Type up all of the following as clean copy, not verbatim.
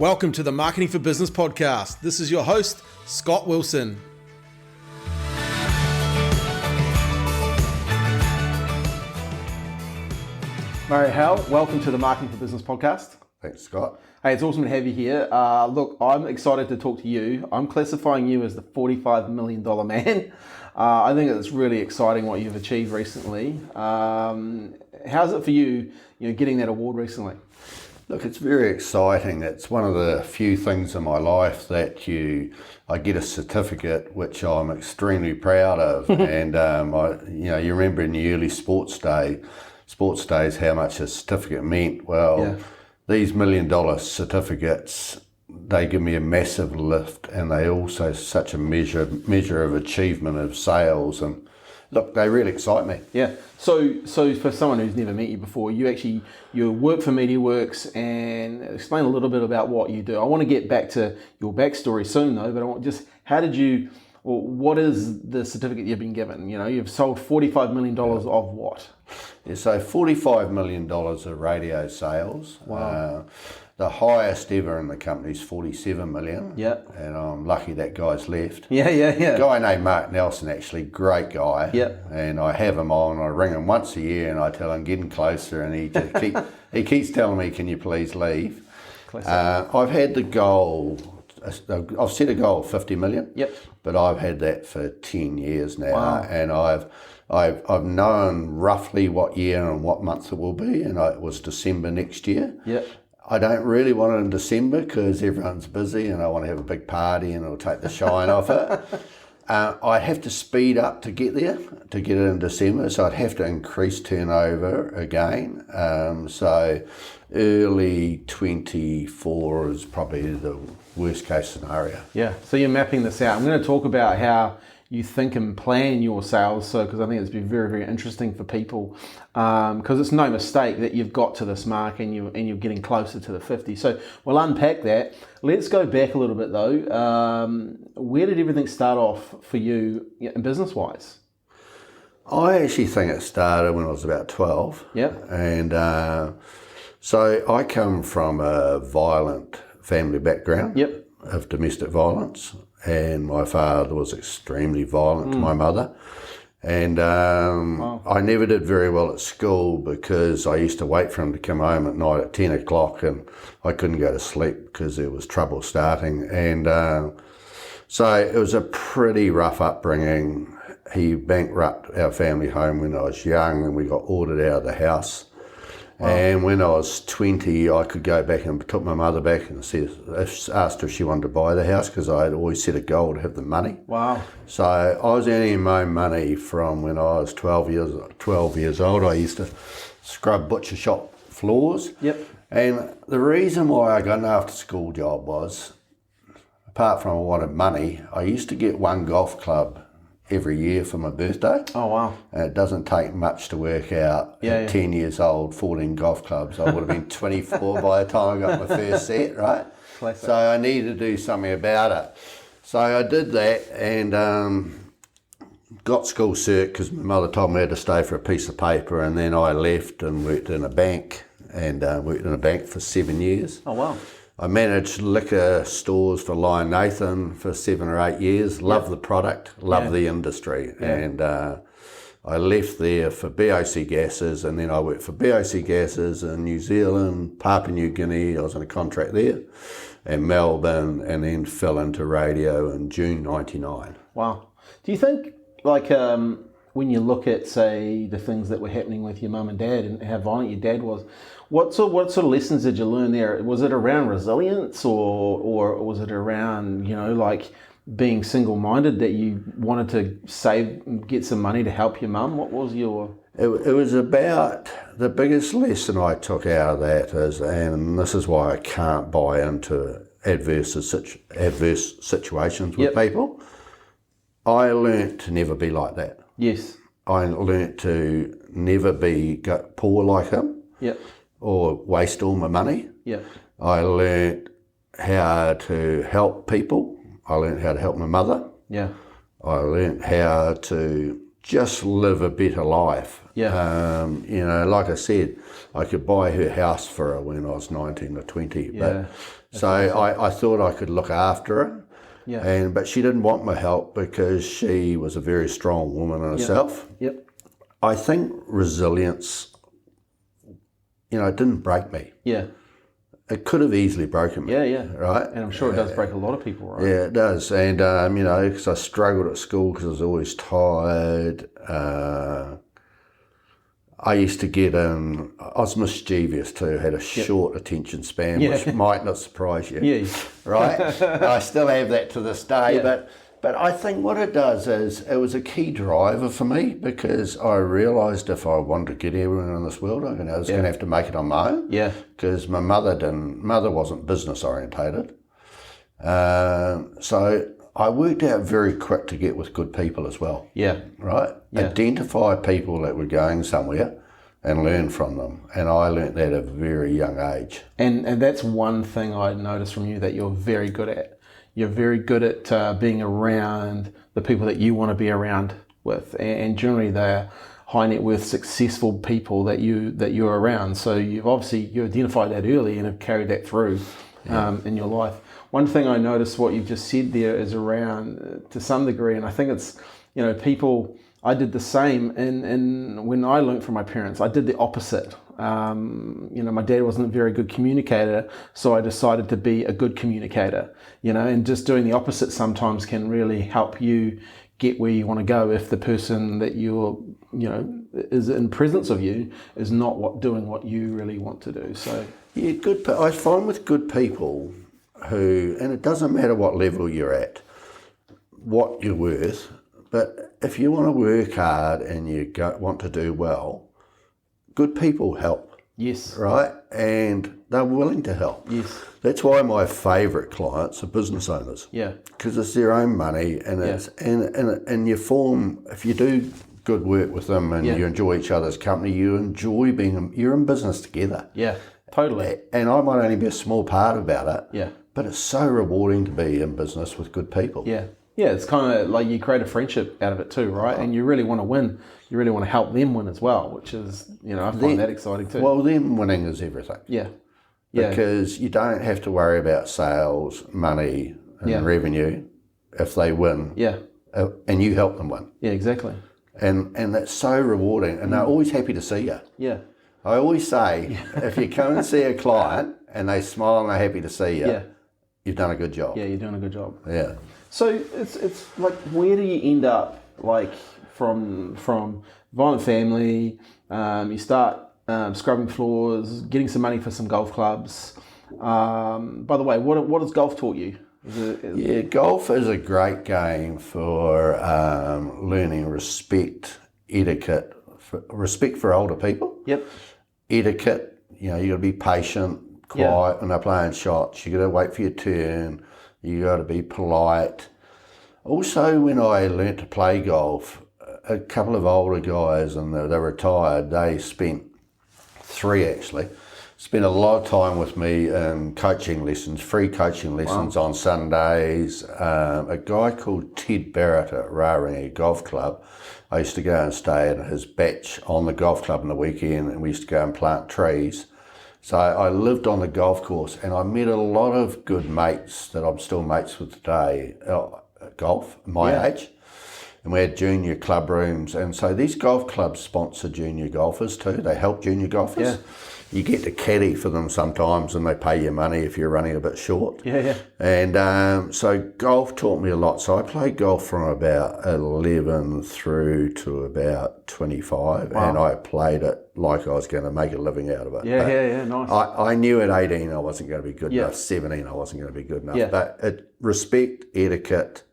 Welcome to the Marketing for Business podcast. This is your host, Scott Wilson. Hale, welcome to the Marketing for Business podcast. Thanks, Scott. Hey, it's awesome to have you here. Look, I'm excited to talk to you. I'm classifying you as the $45 million man. I think it's really exciting what you've achieved recently. How's it for you, getting that award recently? Look, it's very exciting. It's one of the few things in my life that I get a certificate, which I'm extremely proud of. And you remember in the early sports days, how much a certificate meant. Well, These $1 million certificates, they give me a massive lift, and they also such a measure of achievement of sales. And look, they really excite me. Yeah. So for someone who's never met you before, you work for MediaWorks, and explain a little bit about what you do. I want to get back to your backstory soon though, but what is the certificate you've been given? You've sold $45 million of what? Yeah, so $45 million of radio sales. Wow. The highest ever in the company is $47 million. Yeah. And I'm lucky that guy's left. Yeah. A guy named Mark Nelson, actually, great guy. Yeah. And I have him on, I ring him once a year and I tell him, getting closer, and he keeps telling me, can you please leave? I've had the goal, I've set a goal of 50 million. Yep. But I've had that for 10 years now. Wow. And I've known roughly what year and what month it will be, and it was December next year. Yep. I don't really want it in December because everyone's busy and I want to have a big party and it'll take the shine off it. I have to speed up to get there, to get it in December, so I'd have to increase turnover again. So early 24 is probably the worst case scenario. Yeah, so you're mapping this out. I'm going to talk about how you think and plan your sales, because I think it's been very, very interesting for people, because it's no mistake that you've got to this mark and you're getting closer to the 50. So we'll unpack that. Let's go back a little bit though. Where did everything start off for you business-wise? I actually think it started when I was about 12. Yep. And so I come from a violent family background. Yep. Of domestic violence, and my father was extremely violent to my mother, and I never did very well at school because I used to wait for him to come home at night at 10 o'clock and I couldn't go to sleep because there was trouble starting, and so it was a pretty rough upbringing. He bankrupted our family home when I was young and we got ordered out of the house. Wow. And when I was 20, I could go back and took my mother back and asked her if she wanted to buy the house, because I had always set a goal to have the money. Wow. So I was earning my own money from when I was 12 years old. I used to scrub butcher shop floors. Yep. And the reason why I got an after school job was, apart from I wanted money, I used to get one golf club every year for my birthday. Oh, wow. And it doesn't take much to work out. At 10 years old, 14 golf clubs. I would have been 24 by the time I got my first set, right? Classic. So I needed to do something about it. So I did that and got school cert because my mother told me I had to stay for a piece of paper, and then I left and worked in a bank, and worked in a bank for 7 years. Oh, wow. I managed liquor stores for Lion Nathan for 7 or 8 years. Loved the product, loved the industry. Yeah. And I left there for BOC Gases, and then I worked for BOC Gases in New Zealand, Papua New Guinea. I was on a contract there, and Melbourne, and then fell into radio in June 99. Wow. Do you think, when you look at, say, the things that were happening with your mum and dad and how violent your dad was, what sort of lessons did you learn there? Was it around resilience, or was it around, being single-minded, that you wanted to get some money to help your mum? What was your... It was about, the biggest lesson I took out of that is, and this is why I can't buy into adverse situations with people, I learnt to never be like that. Yes. I learnt to never be poor like him. Yep. Or waste all my money. Yep. I learnt how to help people. I learnt how to help my mother. Yeah. I learnt how to just live a better life. Yeah. You know, like I said, I could buy her house for her when I was 19 or 20. Yeah. So I thought I could look after her. Yeah. But she didn't want my help because she was a very strong woman in herself. Yep. I think resilience, you know, it didn't break me. Yeah. It could have easily broken me. Yeah. Right? And I'm sure it does break a lot of people, right? Yeah, it does. And, you know, because I struggled at school because I was always tired. I used to get in, I was mischievous too, had a short attention span, which might not surprise you. Yeah. Right? I still have that to this day, but I think what it does is it was a key driver for me because I realised if I wanted to get everyone in this world, I was going to have to make it on my own. Yeah. Because my mother wasn't business orientated. So I worked out very quick to get with good people as well. Yeah. Right? Yeah. Identify people that were going somewhere and learn from them. And I learnt that at a very young age. And that's one thing I noticed from you that you're very good at. You're very good at being around the people that you want to be around with. And generally they're high net worth, successful people that you're around. So you identified that early and have carried that through in your life. One thing I noticed what you've just said there is around to some degree, and I think it's, you know, people, I did the same, and when I learned from my parents, I did the opposite. You know, my dad wasn't a very good communicator, so I decided to be a good communicator, you know, and just doing the opposite sometimes can really help you get where you want to go if the person that you're, you know, is in presence of you is not doing what you really want to do. So yeah, I find with good people who, and it doesn't matter what level you're at, what you're worth, but if you want to work hard and you want to do well, good people help. Yes. Right? And they're willing to help. Yes. That's why my favourite clients are business owners. Yeah. Because it's their own money and it's and you form, if you do good work with them and you enjoy each other's company, you enjoy you're in business together. Yeah. Totally. And I might only be a small part about it. Yeah. But it's so rewarding to be in business with good people. Yeah. Yeah, it's kind of like you create a friendship out of it too, right? And you really want to win. You really want to help them win as well, which is, you know, I find that exciting too. Well, them winning is everything. Yeah. Because you don't have to worry about sales, money, and revenue if they win. Yeah. And you help them win. Yeah, exactly. And that's so rewarding. And they're always happy to see you. Yeah. I always say, if you come and see a client and they smile and they're happy to see you, you've done a good job. Yeah, you're doing a good job. Yeah. So it's like, where do you end up, like from violent family, you start scrubbing floors, getting some money for some golf clubs. By the way, what has golf taught you? Golf is a great game for learning respect, etiquette, respect for older people. Yep. Etiquette, you know, you got to be patient, quiet when they're playing shots. You got to wait for your turn. You got to be polite. Also, when I learnt to play golf, a couple of older guys, and they're retired, they spent a lot of time with me in coaching lessons, free coaching lessons on Sundays. A guy called Ted Barrett at Raringa Golf Club, I used to go and stay at his batch on the golf club on the weekend, and we used to go and plant trees. So I lived on the golf course, and I met a lot of good mates that I'm still mates with today at golf, my age. And we had junior club rooms. And so these golf clubs sponsor junior golfers too. They help junior golfers. Yeah. You get to caddy for them sometimes and they pay you money if you're running a bit short. Yeah. And so golf taught me a lot. So I played golf from about 11 through to about 25. Wow. And I played it like I was going to make a living out of it. Yeah, nice. I knew at 18 I wasn't going to be good enough. 17 I wasn't going to be good enough. Yeah. But respect, etiquette,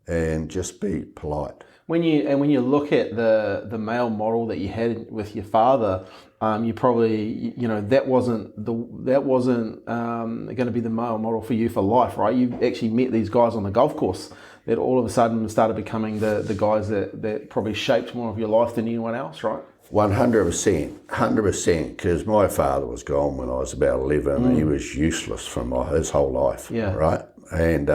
and just be polite. When you look at the male model that you had with your father, you probably, you know, that wasn't going to be the male model for you for life, right? You actually met these guys on the golf course that all of a sudden started becoming the guys that probably shaped more of your life than anyone else, right? 100%, because my father was gone when I was about 11 and he was useless for his whole life, right? And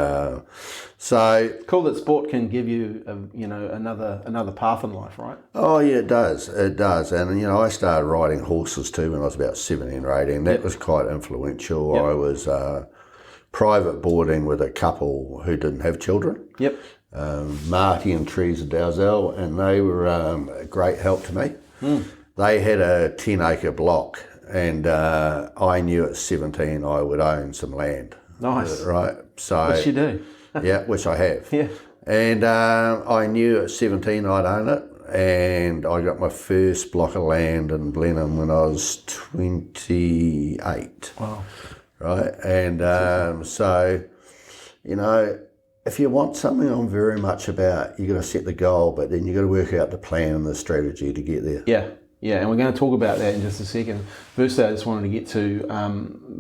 so... Cool that sport can give you, another path in life, right? Oh, yeah, it does. It does. And, I started riding horses too when I was about 17 or 18. That was quite influential. Yep. I was private boarding with a couple who didn't have children. Yep. Marty and Teresa Dalzell, and they were a great help to me. They had a 10-acre block, and I knew at 17 I would own some land. Nice. Right? So, Which you do. Yeah, which I have. Yeah. And I knew at 17 I'd own it, and I got my first block of land in Blenheim when I was 28. Wow. Right? And so, if you want something, I'm very much about, you got to set the goal, but then you got to work out the plan and the strategy to get there. Yeah. Yeah, and we're going to talk about that in just a second. Firstly, I just wanted to get to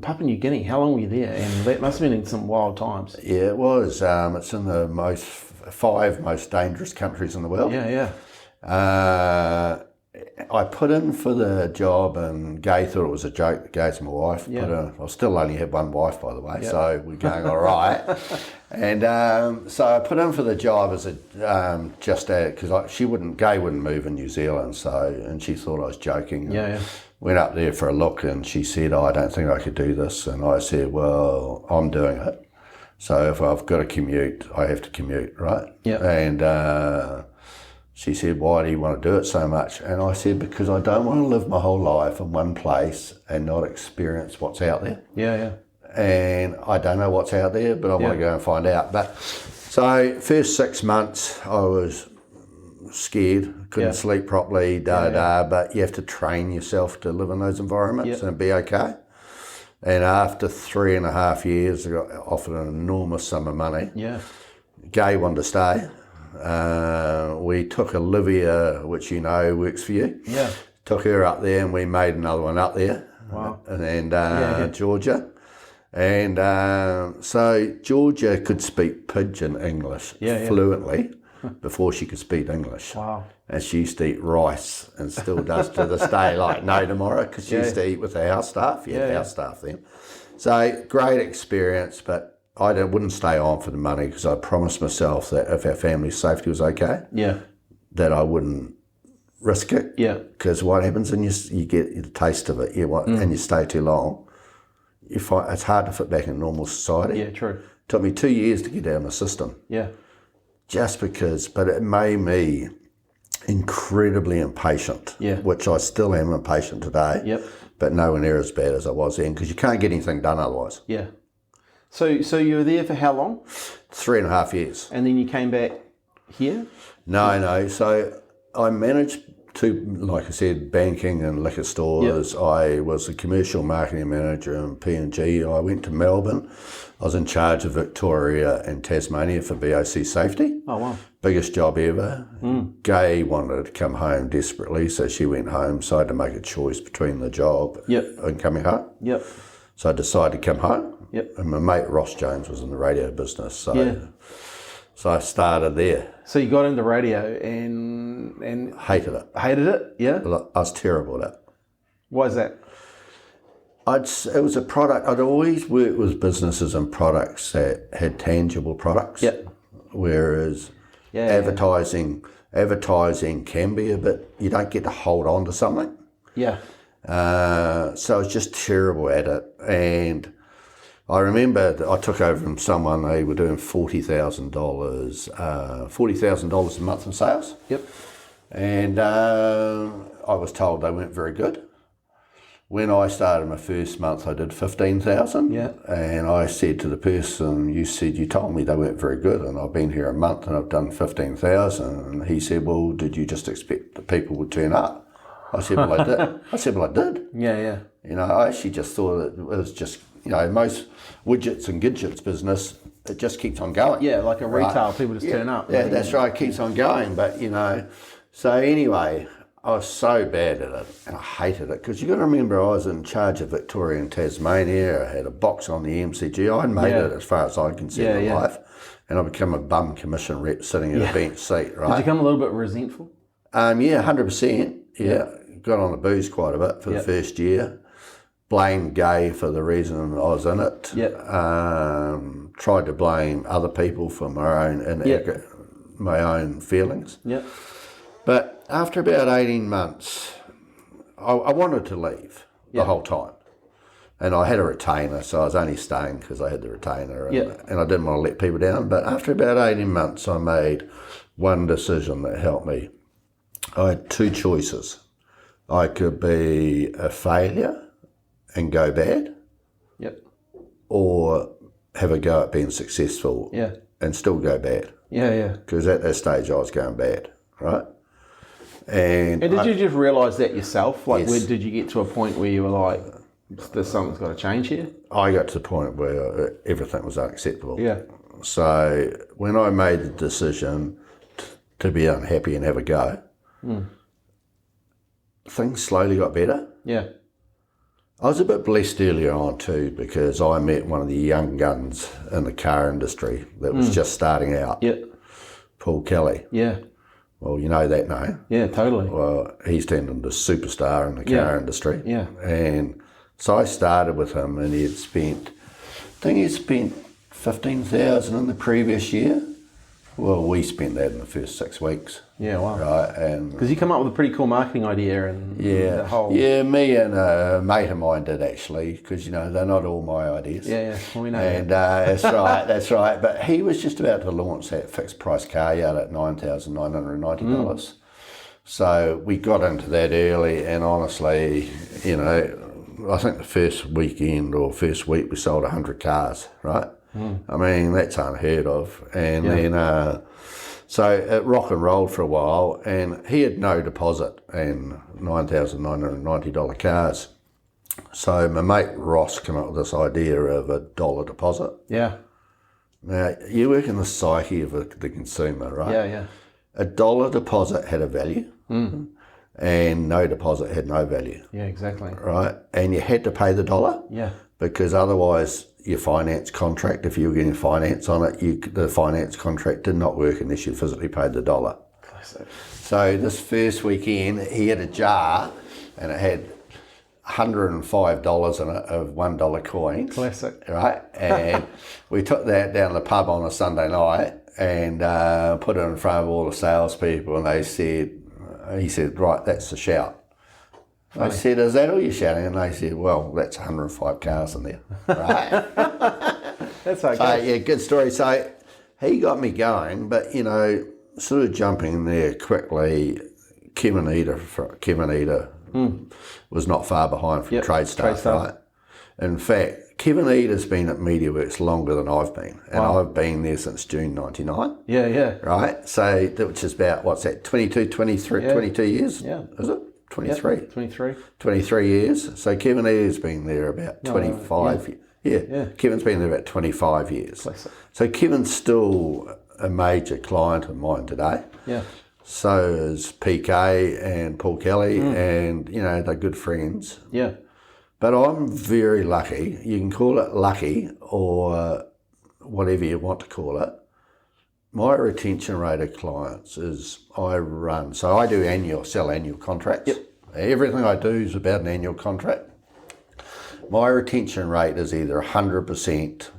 Papua New Guinea. How long were you there? And that must have been in some wild times. Yeah, it was. It's in the 5 most dangerous countries in the world. Yeah. I put in for the job, and Gay thought it was a joke. Gay's my wife. Yeah. I still only have one wife, by the way, Yep. so we're going all right. And so I put in for the job as because Gay wouldn't move in New Zealand, and she thought I was joking. Yeah. Went up there for a look, and she said, I don't think I could do this. And I said, well, I'm doing it. So if I've got to commute, I have to commute, right? Yeah. And she said, why do you want to do it so much? And I said, because I don't want to live my whole life in one place and not experience what's out there. Yeah. And I don't know what's out there, but I want to go and find out. But so first 6 months, I was scared, couldn't sleep properly, but you have to train yourself to live in those environments and be okay. And after 3.5 years, I got offered an enormous sum of money. Yeah. Gay wanted to stay. We took Olivia, which works for you. Yeah. Took her up there, and we made another one up there. Wow. And Georgia. And so Georgia could speak Pidgin English fluently before she could speak English. Wow. And she used to eat rice, and still does to this day, like no tomorrow, because she used to eat with the house staff. House staff then. So great experience, but I wouldn't stay on for the money, because I promised myself that if our family's safety was okay, that I wouldn't risk it. Yeah. Because what happens, and you get the taste of it, and you stay too long, you find it's hard to fit back in normal society. Yeah, true. Took me 2 years to get out of the system. Yeah. Just because, but it made me incredibly impatient, which I still am impatient today. Yep. But nowhere near as bad as I was then, because you can't get anything done otherwise. Yeah. So you were there for how long? 3.5 years. And then you came back here? No. So I managed like I said, banking and liquor stores. Yep. I was a commercial marketing manager in P&G. I went to Melbourne. I was in charge of Victoria and Tasmania for BOC safety. Oh, wow. Biggest job ever. Gay wanted to come home desperately, so she went home. So I had to make a choice between the job and coming home. Yep. So I decided to come home. Yep. And my mate Ross Jones was in the radio business. So I started there. So you got into radio and hated it. Hated it? Yeah. I was terrible at it. Why is that? It was a product. I'd always worked with businesses and products that had tangible products. Yep. Whereas advertising can be a bit, you don't get to hold on to something. Yeah. So I was just terrible at it. And I remember that I took over from someone, they were doing $40,000 a month in sales. Yep. And I was told they weren't very good. When I started my first month, I did 15,000. Yeah. And I said to the person, you told me they weren't very good, and I've been here a month and I've done 15,000. And he said, well, did you just expect the people would turn up? I said, well, I did. I did. Yeah. I actually just thought it was just, most widgets and gadgets business, it just keeps on going. Yeah, like a retail, people just turn up. Yeah, that's right, it keeps on going. But, so anyway, I was so bad at it, and I hated it, because you got to remember I was in charge of Victoria and Tasmania. I had a box on the MCG. I'd made it as far as I can see in life, and I became a bum commission rep sitting in a bench seat, right? Did you become a little bit resentful? 100%. Yeah, got on the booze quite a bit for the first year. blamed gay for the reason I was in it. Yep. Tried to blame other people for my own feelings. Yep. But after about 18 months, I wanted to leave the whole time. And I had a retainer, so I was only staying because I had the retainer, and I didn't want to let people down. But after about 18 months, I made one decision that helped me. I had two choices. I could be a failure and go bad, Yep. or have a go at being successful and still go bad. Yeah, yeah. Because at that stage, I was going bad, right? And did you just realise that yourself? Like, Yes. where did you get to a point where you were like, there's something's got to change here? I got to the point where everything was unacceptable. Yeah. So when I made the decision to be unhappy and have a go, things slowly got better. Yeah. I was a bit blessed earlier on too, because I met one of the young guns in the car industry that was just starting out, Yeah. Paul Kelly. Yeah. Well, you know that name. Yeah, totally. Well, he's turned into a superstar in the car industry. Yeah. And so I started with him, and he'd spent 15,000 in the previous year. Well, we spent that in the first 6 weeks. Yeah, wow. Right, and Because you come up with a pretty cool marketing idea and the whole... me and a mate of mine did actually, because they're not all my ideas. Yeah, well, we know And that's right. But he was just about to launch that fixed price car yard at $9,990. So we got into that early, and honestly, I think the first weekend or first week we sold 100 cars, right? I mean, that's unheard of. And then, so it rock and rolled for a while, and he had no deposit and $9,990 cars. So my mate Ross came up with this idea of $1 deposit. Yeah. Now, you work in the psyche of the consumer, right? Yeah, yeah. $1 deposit had a value, and no deposit had no value. Yeah, exactly. Right? And you had to pay the $1. Yeah. Because otherwise your finance contract, if you were getting finance on it, the finance contract did not work unless you physically paid the $1. Classic. So this first weekend, he had a jar, and it had $105 in it of $1 coins. Classic. Right? And we took that down to the pub on a Sunday night and put it in front of all the salespeople, and he said, right, that's the shout. I said, is that all you're shouting? And they said, well, that's 105 cars in there. Right? That's okay. So, yeah, good story. So he got me going, but, sort of jumping in there quickly, Kevin Eder was not far behind from Trade Staff, right? In fact, Kevin Eder's been at MediaWorks longer than I've been, and I've been there since June 99. Yeah, yeah. Right? So, which is about, 22 years? Yeah. Is it? 23. Yep, 23. 23 years. So Kevin Eder's been there about 25 years. Yeah. Kevin's been there about 25 years. Classic. So Kevin's still a major client of mine today. Yeah. So is PK and Paul Kelly, and, they're good friends. Yeah. But I'm very lucky. You can call it lucky or whatever you want to call it. My retention rate of clients is I do sell annual contracts. Yep. Everything I do is about an annual contract. My retention rate is either 100%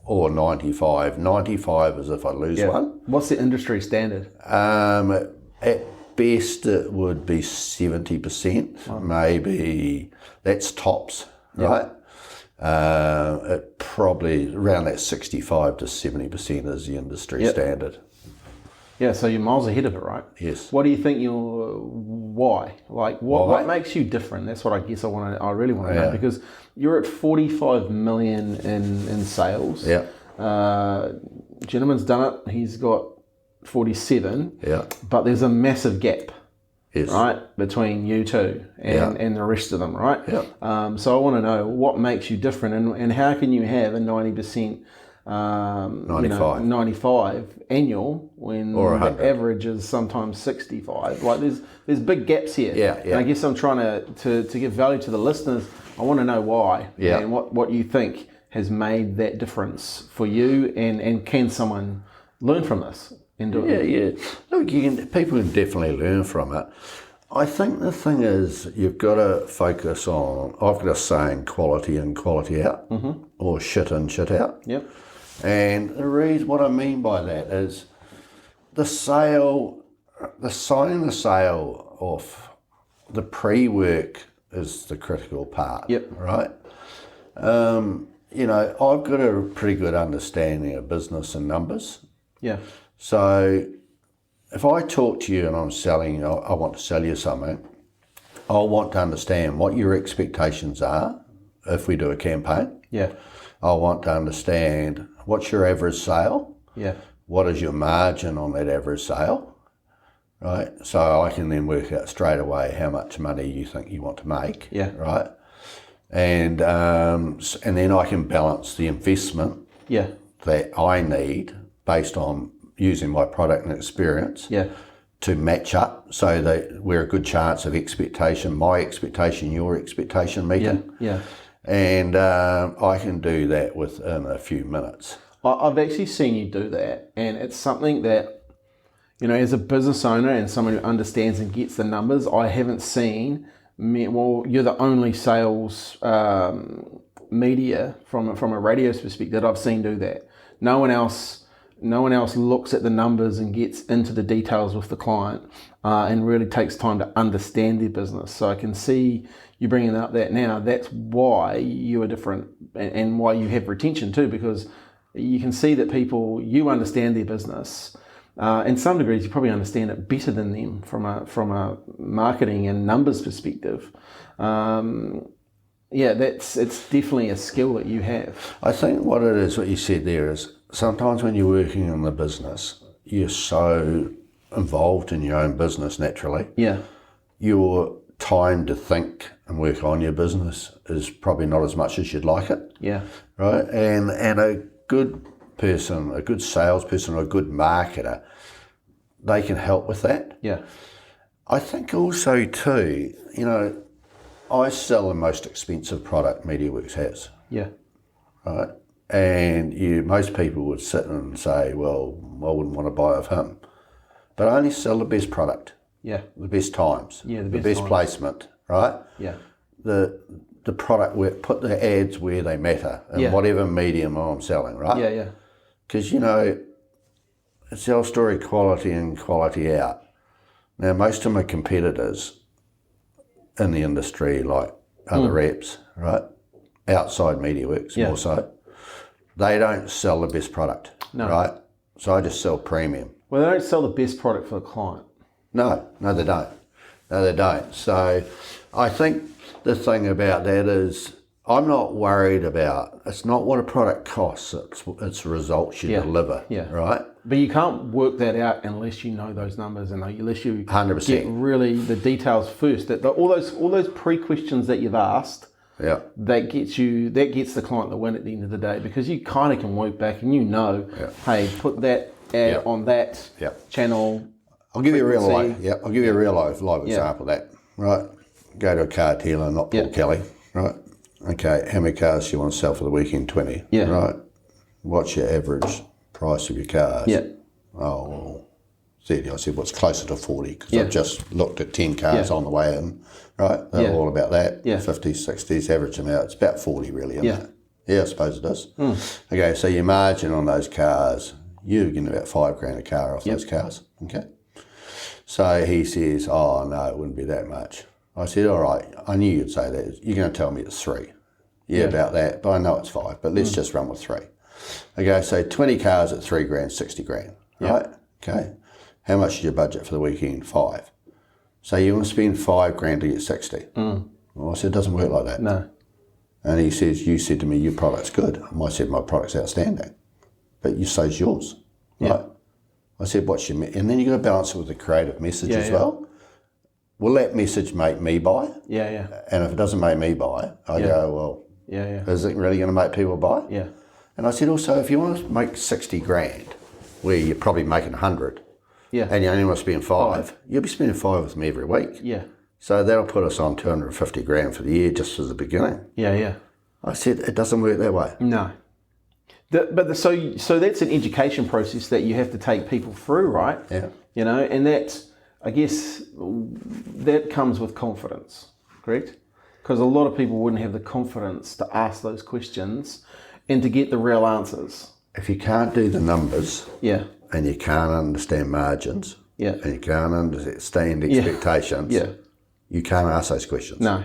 or 95. 95 is if I lose one. What's the industry standard? At best it would be 70%, maybe. That's tops, right? It probably around that 65 to 70% is the industry standard. Yeah, so you're miles ahead of it, right? Yes. What do you think why? Like, what makes you different? That's what I guess I really want to know, because you're at 45 million in sales. Yeah. Gentleman's done it. He's got 47. Yeah. But there's a massive gap. Yes. Right, between you two and the rest of them, right? Yeah. So I want to know what makes you different, and how can you have a 90%, 95 annual when the average is sometimes 65? Like there's big gaps here. Yeah. And I guess I'm trying to give value to the listeners. I want to know why and what you think has made that difference for you, and can someone learn from this? Yeah. Look, people can definitely learn from it. I think the thing is you've got to focus on, I've got a saying, quality in, quality out, or shit in, shit out. Yep. And the reason, what I mean by that is the signing the sale off, the pre-work is the critical part, Yep. right? You know, I've got a pretty good understanding of business and numbers. Yeah. So if I talk to you and I'm selling you, I want to sell you something, I'll want to understand what your expectations are if we do a campaign. Yeah. I want to understand what's your average sale. Yeah. What is your margin on that average sale, right? So I can then work out straight away how much money you think you want to make, Yeah. right? And then I can balance the investment Yeah. that I need based on using my product and experience Yeah. to match up so that we're a good chance of expectation, my expectation, your expectation meeting. Yeah. And I can do that within a few minutes. I've actually seen you do that, and it's something that, you know, as a business owner and someone who understands and gets the numbers, I haven't seen. Well, you're the only sales media from a radio's perspective that I've seen do that. No one else looks at the numbers and gets into the details with the client and really takes time to understand their business. So I can see you bringing up that now. That's why you are different and why you have retention too, because you can see that you understand their business. In some degrees, you probably understand it better than them from a marketing and numbers perspective. It's definitely a skill that you have. I think what it is, what you said there is, sometimes when you're working in the business, you're so involved in your own business naturally. Yeah. Your time to think and work on your business is probably not as much as you'd like it. Yeah. Right? And a good person, a good salesperson or a good marketer, they can help with that. Yeah. I think also too, you know, I sell the most expensive product MediaWorks has. Yeah. Right? And most people would sit and say, well, I wouldn't want to buy off him. But I only sell the best product. Yeah. The best times. Yeah, the best placement, right? Yeah. The product, put the ads where they matter in whatever medium I'm selling, right? Yeah, yeah. Because, you know, it's the old story, quality in, quality out. Now, most of my competitors in the industry, like other reps, right, outside MediaWorks more so, they don't sell the best product, right? So I just sell premium. Well, they don't sell the best product for the client. No, they don't. No, they don't. So I think the thing about that is I'm not worried about, it's not what a product costs, it's the results you deliver, right? But you can't work that out unless you know those numbers and unless you 100%. get really the details first. That all those pre-questions that you've asked, that gets the client the win at the end of the day, because you kind of can work back and hey, put that ad on that channel. I'll give you a real life. I'll give you a real live example of that. Right, go to a car dealer, not Paul Kelly. Right, okay. How many cars do you want to sell for the weekend? 20. Yeah. Right. What's your average price of your cars? Yeah. Oh, well, 30. I said, what's closer to 40? Because I've just looked at 10 cars on the way in. Right, they're all about that. Yeah. 50s, 60s, average them out. It's about 40 really, isn't it? Yeah, I suppose it is. Okay, so your margin on those cars, you're getting about $5,000 a car off those cars. Okay. So he says, oh, no, it wouldn't be that much. I said, all right, I knew you'd say that. You're going to tell me it's 3. Yeah, about that, but I know it's 5, but let's just run with 3. Okay, so 20 cars at $3,000, $60,000, right? Okay. How much is your budget for the weekend? 5. So you want to spend $5,000 to get 60. Well, I said, it doesn't work like that. No. And he says, you said to me, your product's good. And I said, my product's outstanding. But you say's yours, right? I said, what's your... And then you've got to balance it with the creative message as well. Will that message make me buy? Yeah. And if it doesn't make me buy, I go, well, is it really going to make people buy? Yeah. And I said, also, if you want to make $60,000, where you're probably making 100, and you only want to spend 5, you'll be spending 5 with me every week. Yeah. So that'll put us on $250,000 for the year just as the beginning. Yeah. I said, it doesn't work that way. No. So that's an education process that you have to take people through, right? Yeah. You know, and that's, I guess, that comes with confidence, correct? Because a lot of people wouldn't have the confidence to ask those questions and to get the real answers. If you can't do the numbers, Yeah, and you can't understand margins, yeah, and you can't understand expectations, yeah. you can't ask those questions. No.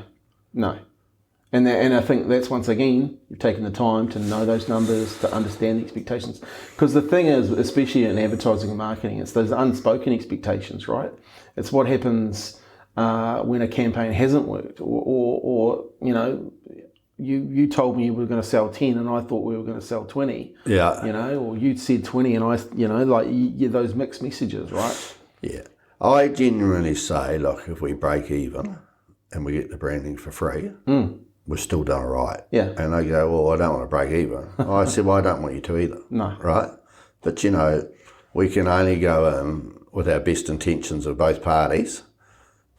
And I think that's, once again, you've taken the time to know those numbers, to understand the expectations. Because the thing is, especially in advertising and marketing, it's those unspoken expectations, right? It's what happens when a campaign hasn't worked, or you know, you told me we were going to sell 10 and I thought we were going to sell 20. Yeah. You know, or you said 20 and I, you know, like those mixed messages, right? Yeah. I genuinely say, look, if we break even and we get the branding for free, we're still done all right. Yeah. And they go, well, I don't want to break even. I said, well, I don't want you to either. No. Right? But, you know, we can only go in with our best intentions of both parties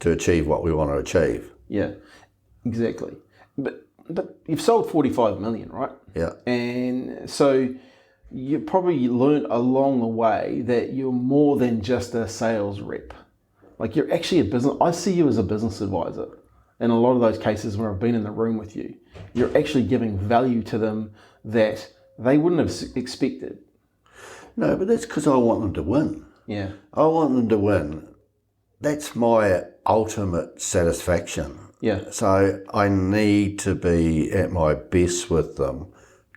to achieve what we want to achieve. Yeah, exactly. But you've sold 45 million, right? Yeah. And so you probably learned along the way that you're more than just a sales rep. Like, you're actually a business. I see you as a business advisor. In a lot of those cases where I've been in the room with you, you're actually giving value to them that they wouldn't have expected. No, but that's because I want them to win. Yeah. I want them to win. That's my ultimate satisfaction. Yeah. So I need to be at my best with them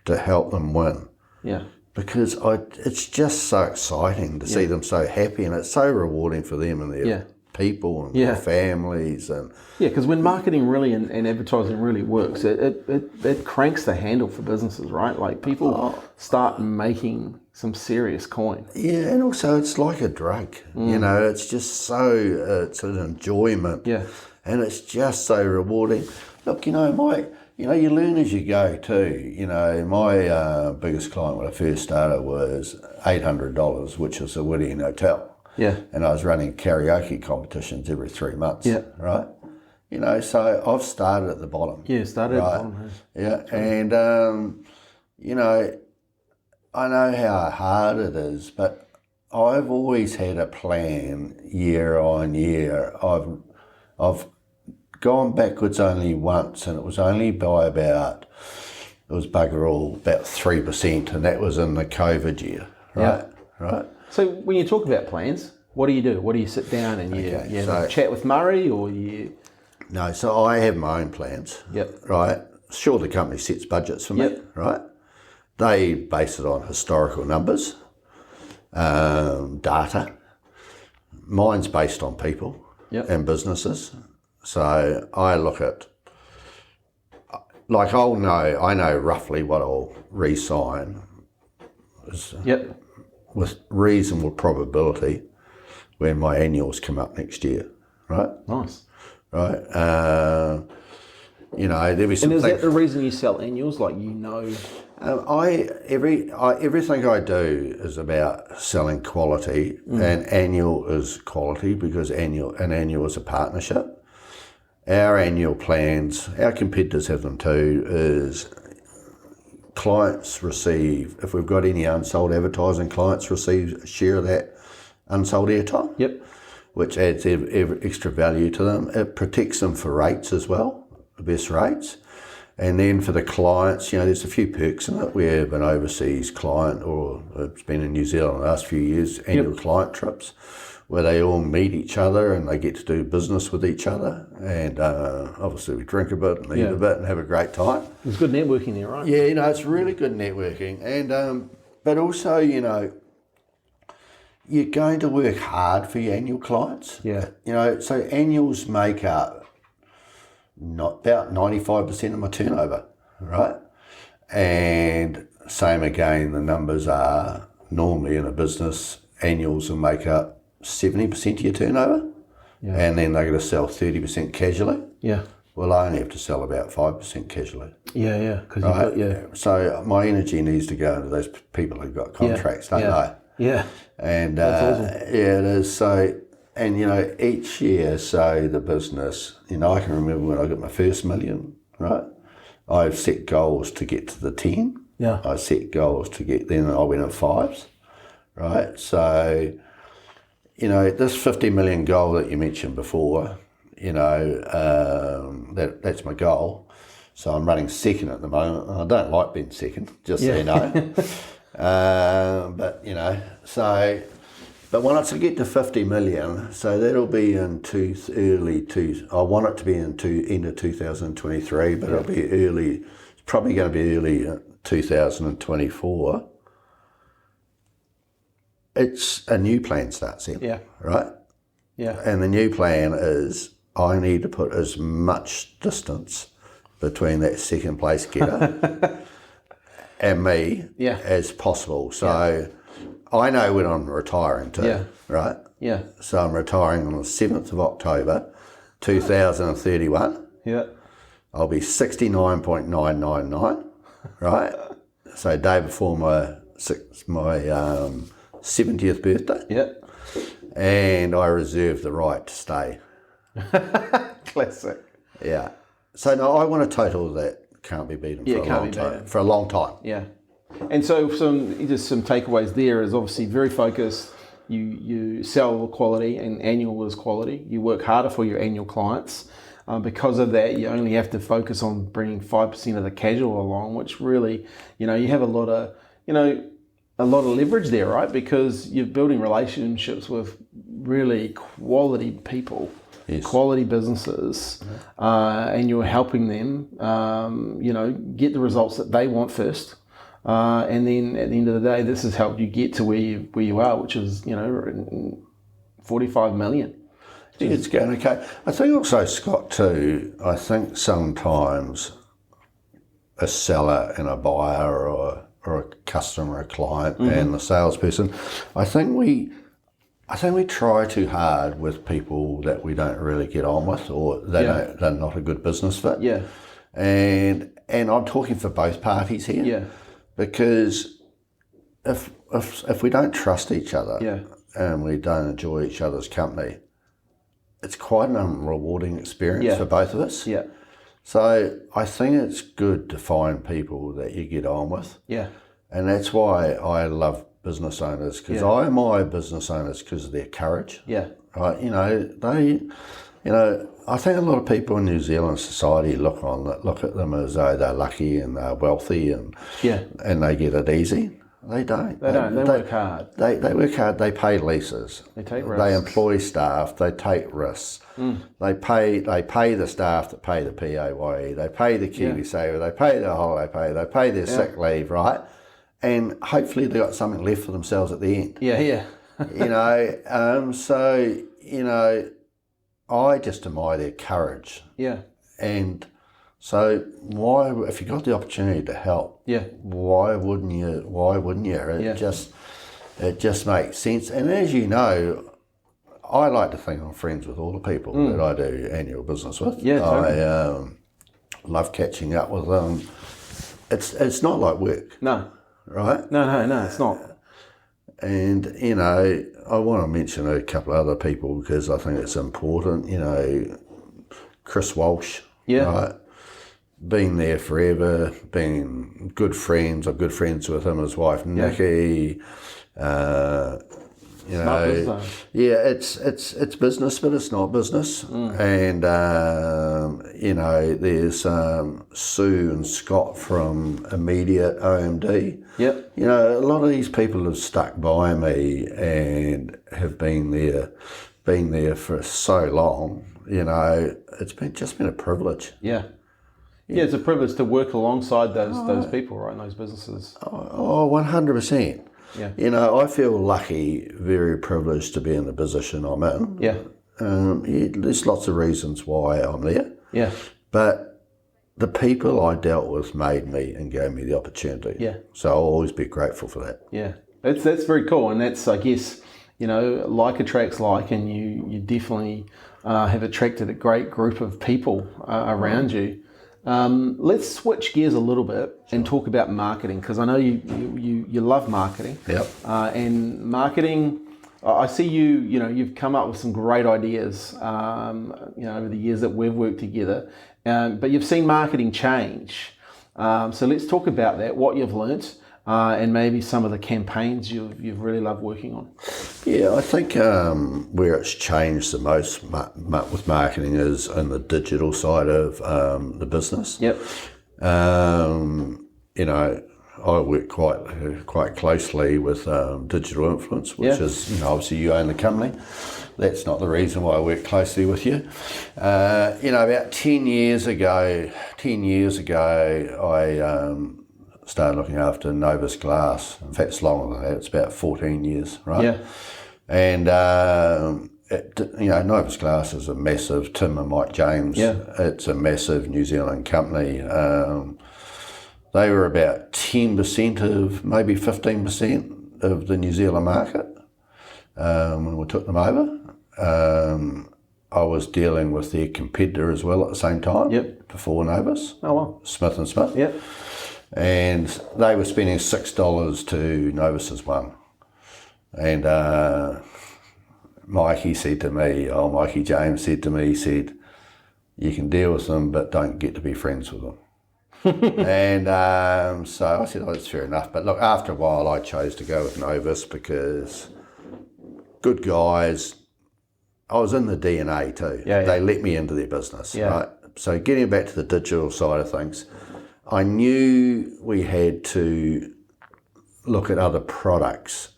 to help them win. Yeah. Because it's just so exciting to see them so happy, and it's so rewarding for them and their people and their families. And yeah, because when marketing really and advertising really works, it cranks the handle for businesses, right? Like, people start making some serious coin. Yeah, and also it's like a drug. You know, it's just so, it's an enjoyment. Yeah. And it's just so rewarding. Look, you know, you learn as you go too. You know, my biggest client when I first started was $800, which was a Whittier Hotel. Yeah. And I was running karaoke competitions every 3 months. Yeah. Right? You know, so I've started at the bottom. Yeah, started at the bottom. Yeah, and, you know, I know how hard it is, but I've always had a plan year on year. I've gone backwards only once, and it was only by about 3%, and that was in the COVID year, right? Yeah. Right. So when you talk about plans, what do you do? What do you sit down and you chat with Murray, or you? No, so I have my own plans. Yep. Right. Sure, the company sets budgets for me. Right. They base it on historical numbers, data. Mine's based on people and businesses. So I look at, like, I know roughly what I'll re-sign with reasonable probability when my annuals come up next year, right? Nice. Right. You know, there'll be some. And is that the reason you sell annuals? Like, you know, everything I do is about selling quality, and annual is quality because annual is a partnership. Our annual plans, our competitors have them too, is clients receive, if we've got any unsold advertising, clients receive a share of that unsold airtime. Yep. Which adds extra value to them. It protects them for rates as well, the best rates. And then for the clients, you know, there's a few perks in it. We have an overseas client, or it's been in New Zealand the last few years, annual client trips, where they all meet each other and they get to do business with each other. And obviously we drink a bit and eat a bit and have a great time. There's good networking there, right? Yeah, you know, it's really good networking. And but also, you know, you're going to work hard for your annual clients. Yeah. You know, so annuals make up about 95% of my turnover, right? And same again, the numbers are normally in a business, annuals will make up 70% of your turnover, and then they're going to sell 30% casually. Yeah. Well, I only have to sell about 5% casually. Yeah. Because So my energy needs to go into those people who've got contracts, don't they? Yeah. And that's awesome. Yeah, it is. So, and you know, each year, so the business, you know, I can remember when I got my first million, right? I've set goals to get to the 10. Yeah. I set goals to get, then I went in 5s, right? So, you know, this 50 million goal that you mentioned before, that's my goal. So I'm running second at the moment. I don't like being second, just so you know. But once I get to 50 million, so that'll be in I want it to be in end of 2023, but it'll be early. It's probably going to be early 2024. It's a new plan starts in. Yeah. Right. Yeah. And the new plan is I need to put as much distance between that second place getter and me as possible. So I know when I'm retiring too, right? Yeah. So I'm retiring on the 7th of October, 2031. Yeah. I'll be 69.999, right? So day before my 70th birthday. Yeah. And I reserve the right to stay. Classic. Yeah. So no, I want a total that can't be beaten for a long time. For a long time. Yeah. And so some takeaways there is obviously very focused. You sell quality and annual is quality. You work harder for your annual clients. Because of that, you only have to focus on bringing 5% of the casual along, which really, you have a lot of leverage there, right? Because you're building relationships with really quality people, quality businesses, and you're helping them, get the results that they want first. And then at the end of the day, this has helped you get to where you are, which is, 45 million. It's going okay. I think also, Scott, too, I think sometimes a seller and a buyer or a customer, a client, and the salesperson, I think we try too hard with people that we don't really get on with, or they're not a good business fit. Yeah. And I'm talking for both parties here. Yeah. Because if we don't trust each other and we don't enjoy each other's company, it's quite an unrewarding experience for both of us. Yeah. So I think it's good to find people that you get on with. Yeah. And that's why I love business owners, because I admire business owners because of their courage. Yeah. Right. I think a lot of people in New Zealand society look at them as though they're lucky and they're wealthy and they get it easy. They don't. They work hard. They work hard. They pay leases. They take risks. They employ staff. They take risks. They pay the staff that pay the PAYE. They pay the KiwiSaver. They pay their holiday pay. They pay their sick leave, right? And hopefully they've got something left for themselves at the end. Yeah, yeah. I just admire their courage. Yeah. And so why, if you got the opportunity to help, why wouldn't you? It just makes sense. And as you know, I like to think I'm friends with all the people that I do annual business with. Yeah, totally. I love catching up with them. It's not like work. No. Right? No, it's not. And, I want to mention a couple of other people because I think it's important. Chris Walsh, right? Been there forever, been good friends. I'm good friends with him, his wife, Nikki. It's business, but it's not business. And there's Sue and Scott from Immediate OMD. Yep. A lot of these people have stuck by me and have been there for so long. It's been a privilege. Yeah. Yeah, it's a privilege to work alongside those people, right, in those businesses. 100%. Yeah. I feel lucky, very privileged to be in the position I'm in. Yeah. There's lots of reasons why I'm there. Yeah. But the people I dealt with made me and gave me the opportunity. Yeah. So I'll always be grateful for that. Yeah. That's very cool. And that's, I guess, like attracts like, and you definitely have attracted a great group of people around you. Let's switch gears a little bit and talk about marketing, because I know you love marketing. Yep. And marketing, I see you've come up with some great ideas, over the years that we've worked together. But you've seen marketing change. So let's talk about that, what you've learnt, and maybe some of the campaigns you've really loved working on? Yeah, I think where it's changed the most with marketing is in the digital side of the business. Yep. You know, I work quite closely with digital influence, which is, you know, obviously you own the company. That's not the reason why I work closely with you. You know, about 10 years ago, I started looking after Novus Glass. In fact, it's longer than that. It's about 14 years, right? Yeah. And, you know, Novus Glass is a massive, Tim and Mike James. Yeah. It's a massive New Zealand company. They were about 10% of, maybe 15% of the New Zealand market when we took them over. I was dealing with their competitor as well at the same time. Yep. Before Novus. Oh, wow. Smith & Smith. Yep. And they were spending $6 to Novus's $1. And Mikey James said to me, he said, you can deal with them, but don't get to be friends with them. And so I said, oh, that's fair enough. But look, after a while, I chose to go with Novus because good guys. I was in the DNA too. Yeah, yeah. They let me into their business, Yeah. right? So getting back to the digital side of things, I knew we had to look at other products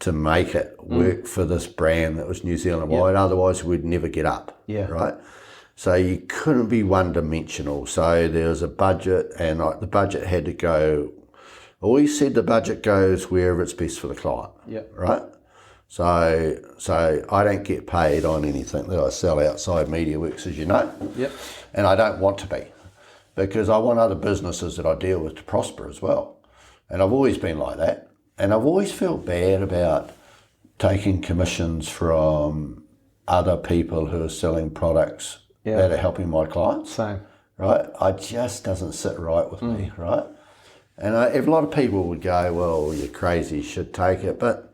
to make it work for this brand that was New Zealand wide. Otherwise, we'd never get up, right? So you couldn't be one-dimensional. So there was a budget, and the budget had to go. I always said the budget goes wherever it's best for the client, right? So I don't get paid on anything that I sell outside MediaWorks, as you know, and I don't want to be, because I want other businesses that I deal with to prosper as well. And I've always been like that. And I've always felt bad about taking commissions from other people who are selling products that are helping my clients. Same. Right? It just doesn't sit right with me, right? And if a lot of people would go, well, you're crazy, you should take it. But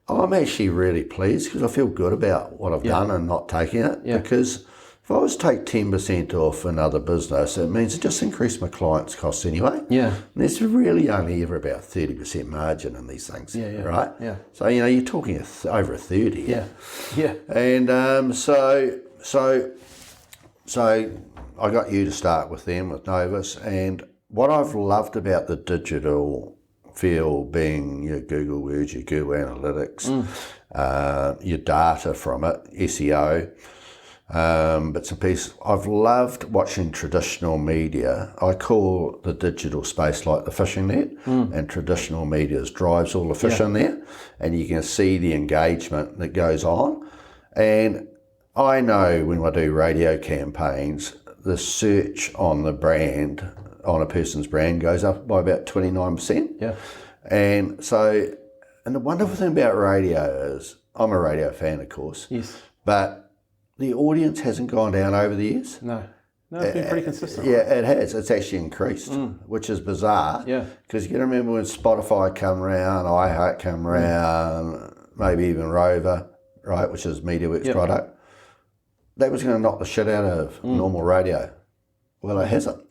I'm actually really pleased because I feel good about what I've done and not taking it. Because if I was to take 10% off another business, it means it just increased my clients' costs anyway. And there's really only ever about 30% margin in these things, right? So, you know, you're talking over a third here. And so I got you to start with them, with Novus. And what I've loved about the digital field being your Google Words, your Google Analytics, your data from it, SEO, bits and pieces. I've loved watching traditional media. I call the digital space like the fishing net, and traditional media drives all the fish in there, and you can see the engagement that goes on. And I know when I do radio campaigns, the search on the brand, on a person's brand, goes up by about 29%. And so, and the wonderful thing about radio is, I'm a radio fan, of course, but the audience hasn't gone down over the years. No, it's been pretty consistent. It has. It's actually increased, which is bizarre. Because you can remember when Spotify come around, iHeart come around, maybe even Rover, right, which is MediaWorks product. That was going to knock the shit out of normal radio. Well, it hasn't.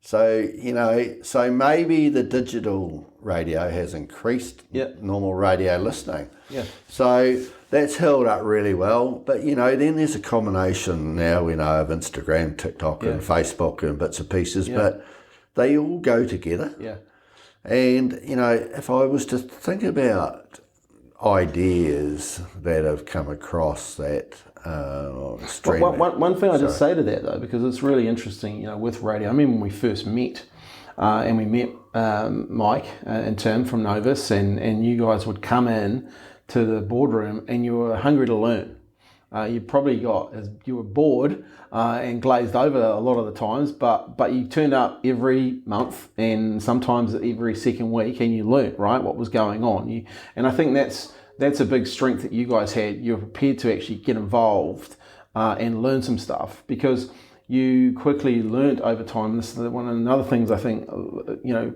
So, you know, so maybe the digital radio has increased normal radio listening. So that's held up really well. But, you know, then there's a combination now, we know, of Instagram, TikTok and Facebook and bits and pieces, but they all go together. And, you know, if I was to think about ideas that have come across that streaming. One thing I just say to that though, because it's really interesting, you know, with radio. I mean, when we first met, and we met Mike and Tim from Novus, and you guys would come in to the boardroom, and you were hungry to learn. You probably you were bored and glazed over a lot of the times, but you turned up every month and sometimes every second week, and you learnt, right, what was going on. And I think that's a big strength that you guys had. You were prepared to actually get involved and learn some stuff, because you quickly learnt over time. This is one of the other things I think, you know,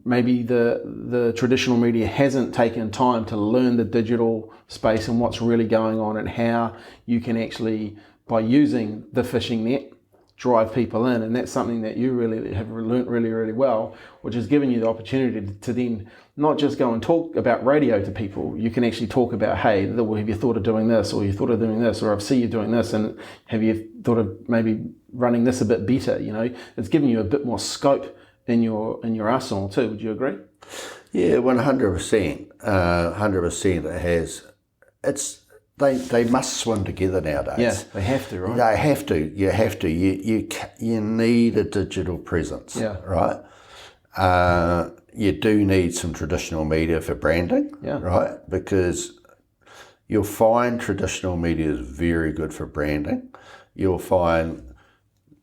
maybe the traditional media hasn't taken time to learn the digital space and what's really going on, and how you can actually, by using the fishing net, drive people in, and that's something that you really have learnt really, really well, which has given you the opportunity to then not just go and talk about radio to people. You can actually talk about, hey, well, have you thought of doing this, or you thought of doing this, or I see you doing this, and have you thought of maybe running this a bit better? You know, it's given you a bit more scope in your arsenal too. Would you agree? Yeah, 100%. 100%. It has. It's. They must swim together nowadays. Yeah, they have to, right? They have to. You have to. You need a digital presence, right? You do need some traditional media for branding, right? Because you'll find traditional media is very good for branding. You'll find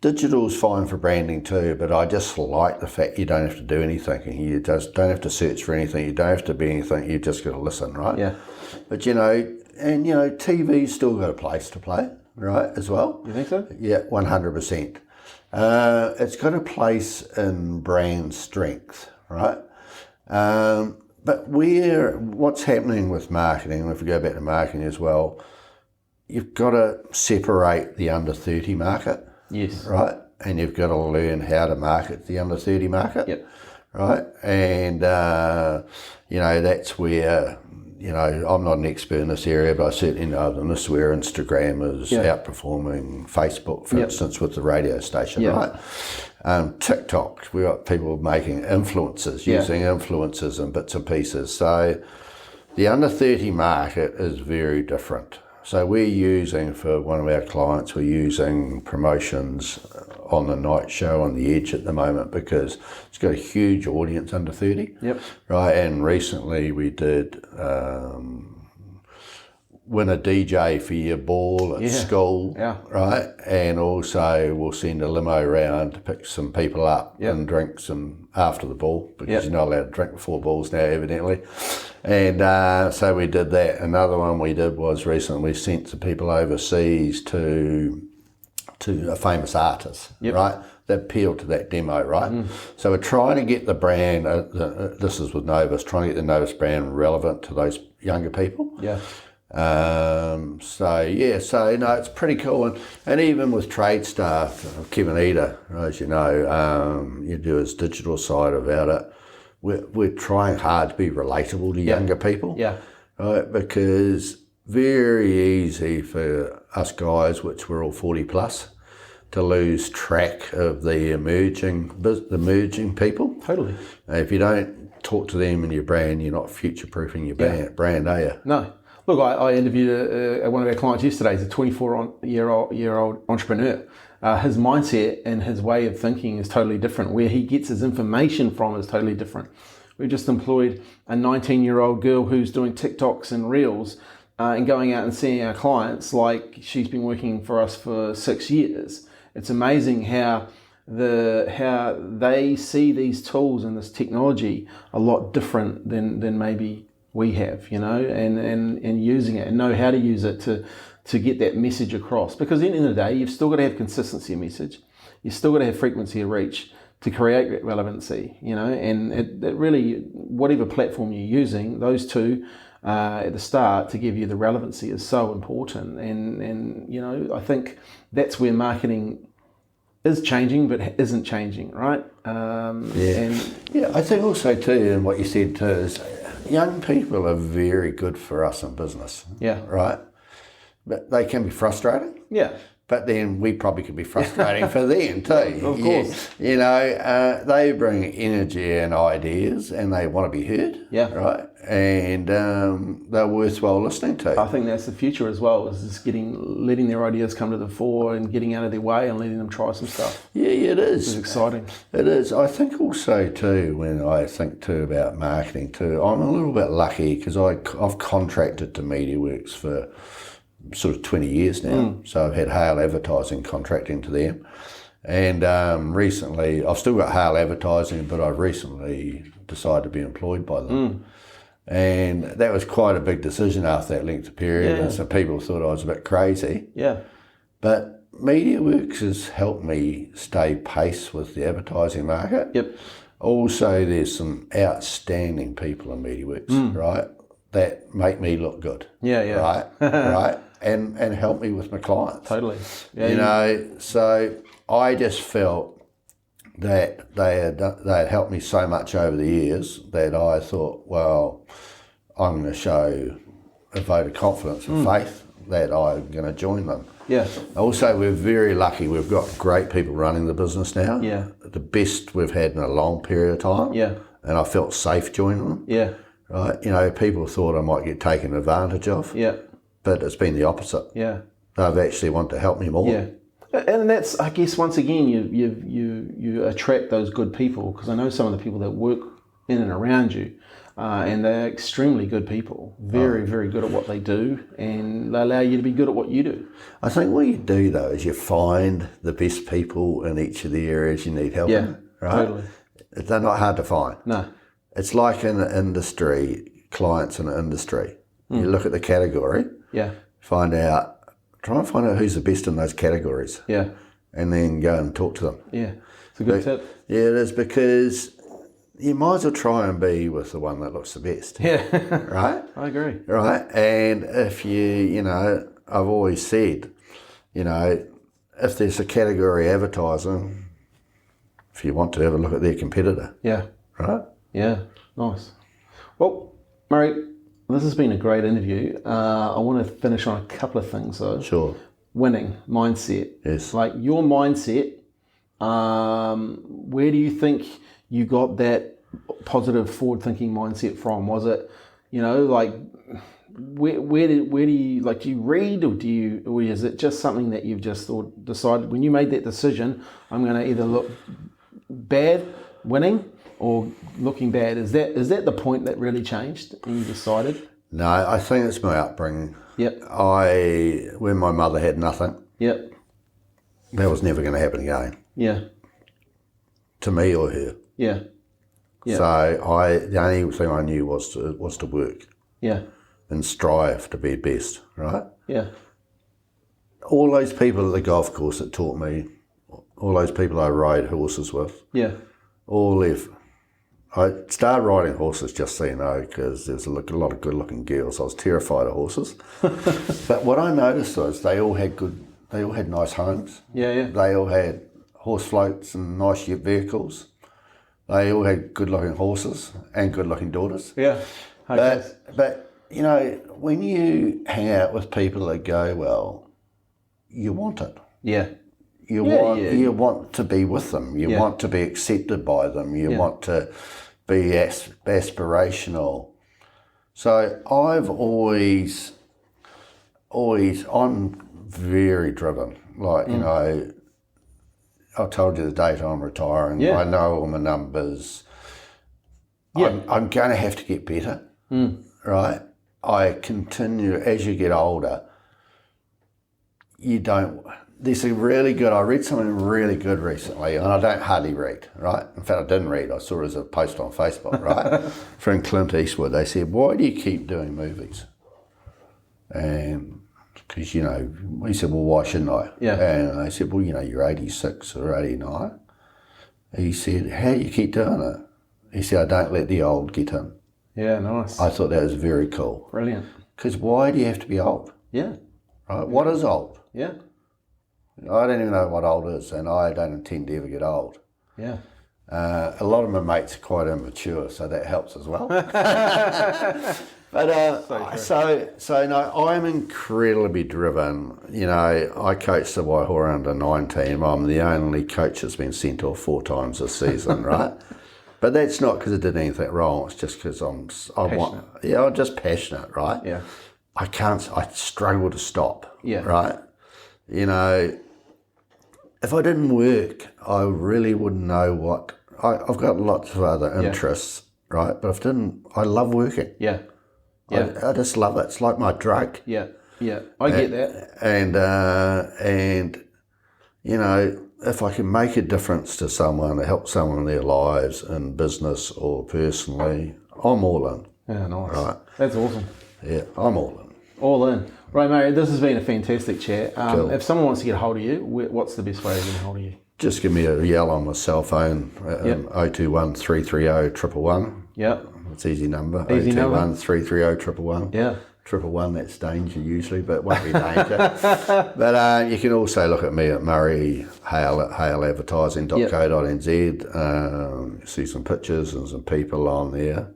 digital's fine for branding too, but I just like the fact you don't have to do anything. You just don't have to search for anything. You don't have to be anything. You just got to listen, right? Yeah. But TV's still got a place to play, right, as well. You think so? Yeah, 100%. It's got a place in brand strength, right? But what's happening with marketing, if we go back to marketing as well, you've got to separate the under 30 market. Yes. Right? And you've got to learn how to market the under 30 market. Yep. Right? And, that's where, I'm not an expert in this area, but I certainly know that this is where Instagram is outperforming Facebook, for instance, with the radio station, right? TikTok, we've got people making influencers, using influencers and bits and pieces. So the under 30 market is very different. So we're using, for one of our clients, we're using promotions on the night show on The Edge at the moment because it's got a huge audience under 30. Yep. Right, and recently we did win a DJ for your ball at school, right? And also we'll send a limo around to pick some people up and drink some after the ball because you're not allowed to drink before balls now, evidently. And so we did that. Another one we did was recently we sent some people overseas to a famous artist, right? That appealed to that demo, right? So we're trying to get the brand, this is with Novus, trying to get the Novus brand relevant to those younger people. Yeah. It's pretty cool. And even with trade staff, Kevin Eder, as you know, you do his digital side about it. We're trying hard to be relatable to younger people. Yeah. Right? Because very easy for us guys, which we're all 40 plus, to lose track of the emerging people. Totally. If you don't talk to them in your brand, you're not future-proofing your brand, are you? No. Look, I interviewed one of our clients yesterday. He's a 24-year-old entrepreneur. His mindset and his way of thinking is totally different. Where he gets his information from is totally different. We just employed a 19-year-old girl who's doing TikToks and Reels and going out and seeing our clients like she's been working for us for 6 years. It's amazing how they see these tools and this technology a lot different than maybe we have, and using it and know how to use it to get that message across. Because at the end of the day, you've still got to have consistency of message. You've still got to have frequency of reach to create relevancy, and it really, whatever platform you're using, those two at the start to give you the relevancy is so important. And I think that's where marketing is changing, but isn't changing, right? I think also too, and what you said too, is young people are very good for us in business. Yeah. Right? But they can be frustrating. Yeah. But then we probably could be frustrating for them too. Of course. They bring energy and ideas and they want to be heard. Yeah. Right? And they're worthwhile listening to. I think that's the future as well, is just letting their ideas come to the fore and getting out of their way and letting them try some stuff. Yeah, it is. It's exciting. It is. I think also too, when I think too about marketing too, I'm a little bit lucky because I've contracted to MediaWorks for sort of 20 years now. So I've had Hale Advertising contracting to them. And recently, I've still got Hale Advertising, but I've recently decided to be employed by them. And that was quite a big decision after that length of period. And some people thought I was a bit crazy. Yeah. But MediaWorks has helped me stay pace with the advertising market. Yep. Also, there's some outstanding people in MediaWorks, right, that make me look good. Yeah, yeah. Right? and help me with my clients. Totally. Yeah, You know, so I just felt that they had helped me so much over the years that I thought, well, I'm going to show a vote of confidence and faith that I'm going to join them. Yeah. Also, we're very lucky. We've got great people running the business now. Yeah. The best we've had in a long period of time. Yeah. And I felt safe joining them. Yeah. Right. You know, people thought I might get taken advantage of. Yeah. But it's been the opposite. Yeah. They've actually wanted to help me more. Yeah. And that's, I guess, once again, you attract those good people, because I know some of the people that work in and around you, and they're extremely good people, very, very good at what they do, and they allow you to be good at what you do. I think what you do, though, is you find the best people in each of the areas you need help in. Right? Totally. They're not hard to find. No. It's like in the industry, clients in the industry. You look at the category, Yeah. try and find out who's the best in those categories. Yeah. And then go and talk to them. Yeah. It's a good tip. Yeah, it is, because you might as well try and be with the one that looks the best. Yeah. Right? I agree. Right? And if you know, I've always said, you know, if there's a category advertising, if you want to have a look at their competitor. Yeah. Right? Yeah. Nice. Well, Murray, this has been a great interview. I want to finish on a couple of things, though. Sure. Winning mindset. Yes. Like your mindset, where do you think you got that positive forward-thinking mindset from? Was it, you know, like where do you, like, do you read, or is it just something that you've just decided when you made that decision? I'm going to either look bad winning or looking bad. Is that the point that really changed and you decided? No, I think it's my upbringing. Yep. When my mother had nothing, Yep. that was never going to happen again. Yeah. To me or her. Yeah. Yeah. So the only thing I knew was to work Yeah. and strive to be best, right? Yeah. All those people at the golf course that taught me, all those people I rode horses with, Yeah. all left. I started riding horses, just so you know, because there's a lot of good-looking girls. I was terrified of horses. But what I noticed was they all had nice homes. Yeah. Yeah. They all had horse floats and nice vehicles. They all had good-looking horses and good-looking daughters. Yeah. Okay. But you know, when you hang out with people that go well, you want it. Yeah. You want to be with them. You want to be accepted by them. You want to be aspirational. So I've always, I'm very driven. Like, you know, I told you the date I'm retiring. Yeah. I know all my numbers. Yeah. I'm going to have to get better, right? I continue, as you get older, I read something really good recently, and I don't hardly read, right? In fact, I didn't read. I saw it as a post on Facebook, right? From Clint Eastwood. They said, why do you keep doing movies? And because, you know, he said, well, why shouldn't I? Yeah. And I said, well, you know, you're 86 or 89. He said, how do you keep doing it? He said, I don't let the old get in. Yeah, nice. I thought that was very cool. Brilliant. Because why do you have to be old? Yeah. Right? What is old? Yeah. I don't even know what old is, and I don't intend to ever get old. Yeah. A lot of my mates are quite immature, so that helps as well. But so no, I'm incredibly driven. You know, I coach the Waihora under 19. I'm the only coach that's been sent off 4 times this season, right? But that's not because I did anything wrong. It's just because I'm just passionate, right? Yeah. I struggle to stop. Yeah. Right? You know, if I didn't work, I really wouldn't know what. I've got lots of other interests, right? But if I didn't, I love working. Yeah. Yeah. I just love it. It's like my drug. Yeah. Yeah. I get that. And you know, if I can make a difference to someone, to help someone in their lives, in business or personally, I'm all in. Yeah, nice. Right. That's awesome. Yeah, I'm all in. All in. Right, Murray, this has been a fantastic chat. Cool. If someone wants to get a hold of you, what's the best way to get a hold of you? Just give me a yell on my cell phone, 021 330 111. Yep. It's easy number. Easy 021 number. 330 111. Yeah. 111, that's danger usually, but it won't be danger. But you can also look at me at Murray, Hale at haleadvertising.co.nz. See some pictures and some people on there.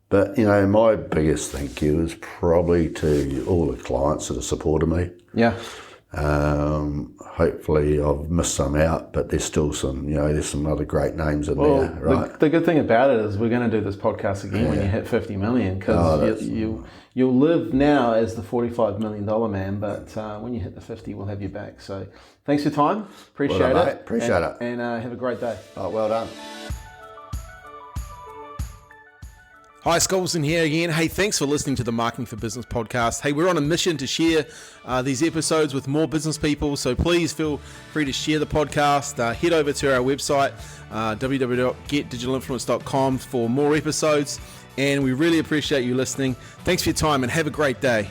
But, you know, my biggest thank you is probably to all the clients that have supported me. Yeah. Hopefully I've missed some out, but there's still some, you know, there's some other great names in there, right? The good thing about it is we're going to do this podcast again when you hit 50 million, because you'll live now as the $45 million man, but when you hit the 50, we'll have you back. So thanks for your time. Appreciate it. Mate. Appreciate it. And have a great day. Oh, well done. Hi, Scolson here again. Hey, thanks for listening to the Marketing for Business podcast. Hey, we're on a mission to share these episodes with more business people, so please feel free to share the podcast. Head over to our website, www.getdigitalinfluence.com for more episodes, and we really appreciate you listening. Thanks for your time and have a great day.